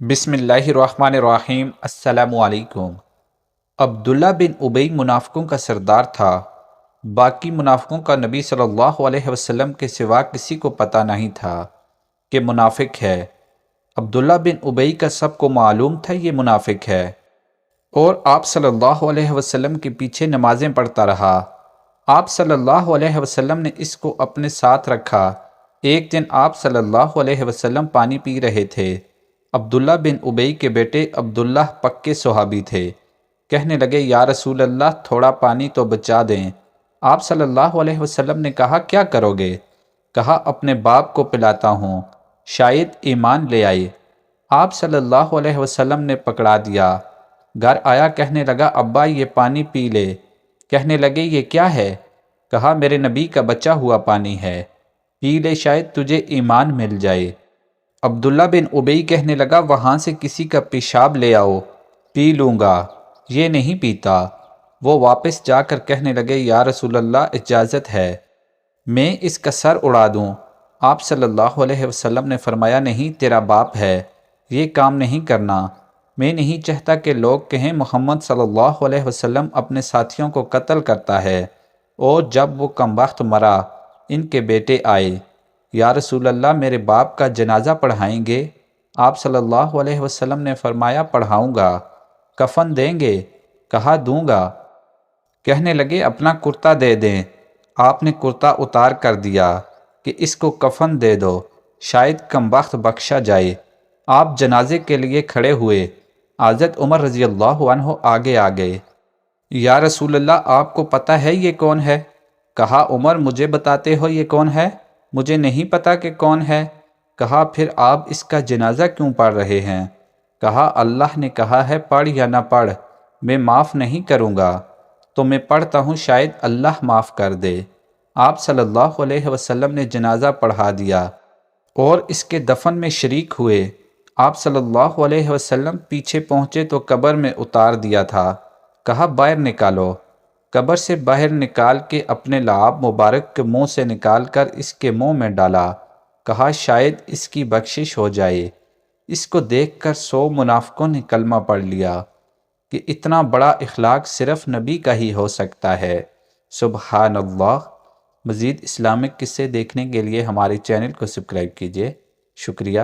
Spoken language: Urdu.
بسم اللہ الرحمن الرحیم۔ السلام علیکم۔ عبداللہ بن ابی منافقوں کا سردار تھا۔ باقی منافقوں کا نبی صلی اللہ علیہ وسلم کے سوا کسی کو پتہ نہیں تھا کہ منافق ہے۔ عبداللہ بن ابی کا سب کو معلوم تھا یہ منافق ہے، اور آپ صلی اللہ علیہ وسلم کے پیچھے نمازیں پڑھتا رہا۔ آپ صلی اللہ علیہ وسلم نے اس کو اپنے ساتھ رکھا۔ ایک دن آپ صلی اللہ علیہ وسلم پانی پی رہے تھے۔ عبداللہ بن ابی کے بیٹے عبداللہ پکے صحابی تھے۔ کہنے لگے، یا رسول اللہ، تھوڑا پانی تو بچا دیں۔ آپ صلی اللہ علیہ وسلم نے کہا، کیا کرو گے؟ کہا، اپنے باپ کو پلاتا ہوں، شاید ایمان لے آئے۔ آپ صلی اللہ علیہ وسلم نے پکڑا دیا۔ گھر آیا، کہنے لگا، ابا یہ پانی پی لے۔ کہنے لگے، یہ کیا ہے؟ کہا، میرے نبی کا بچا ہوا پانی ہے، پی لے، شاید تجھے ایمان مل جائے۔ عبداللہ بن ابی کہنے لگا، وہاں سے کسی کا پیشاب لے آؤ، پی لوں گا، یہ نہیں پیتا۔ وہ واپس جا کر کہنے لگے، یا رسول اللہ، اجازت ہے میں اس کا سر اڑا دوں۔ آپ صلی اللہ علیہ وسلم نے فرمایا، نہیں، تیرا باپ ہے، یہ کام نہیں کرنا۔ میں نہیں چاہتا کہ لوگ کہیں محمد صلی اللہ علیہ وسلم اپنے ساتھیوں کو قتل کرتا ہے، اور جب وہ کم وقت مرا ان کے بیٹے آئے، یا رسول اللہ، میرے باپ کا جنازہ پڑھائیں گے؟ آپ صلی اللہ علیہ وسلم نے فرمایا، پڑھاؤں گا۔ کفن دیں گے؟ کہا، دوں گا۔ کہنے لگے، اپنا کرتا دے دیں۔ آپ نے کرتا اتار کر دیا کہ اس کو کفن دے دو، شاید کم وقت بخشا جائے۔ آپ جنازے کے لیے کھڑے ہوئے۔ حضرت عمر رضی اللہ عنہ آگے آ گئے۔ یا رسول اللہ، آپ کو پتہ ہے یہ کون ہے؟ کہا، عمر، مجھے بتاتے ہو یہ کون ہے؟ مجھے نہیں پتا کہ کون ہے۔ کہا، پھر آپ اس کا جنازہ کیوں پڑھ رہے ہیں؟ کہا، اللہ نے کہا ہے، پڑھ یا نہ پڑھ، میں معاف نہیں کروں گا، تو میں پڑھتا ہوں، شاید اللہ معاف کر دے۔ آپ صلی اللہ علیہ وسلم نے جنازہ پڑھا دیا اور اس کے دفن میں شریک ہوئے۔ آپ صلی اللہ علیہ وسلم پیچھے پہنچے تو قبر میں اتار دیا تھا۔ کہا، باہر نکالو۔ قبر سے باہر نکال کے اپنے لعاب مبارک کے منہ سے نکال کر اس کے منہ میں ڈالا۔ کہا، شاید اس کی بخشش ہو جائے۔ اس کو دیکھ کر 100 منافقوں نے کلمہ پڑھ لیا کہ اتنا بڑا اخلاق صرف نبی کا ہی ہو سکتا ہے۔ سبحان اللہ۔ مزید اسلامک قصے دیکھنے کے لیے ہمارے چینل کو سبسکرائب کیجیے۔ شکریہ۔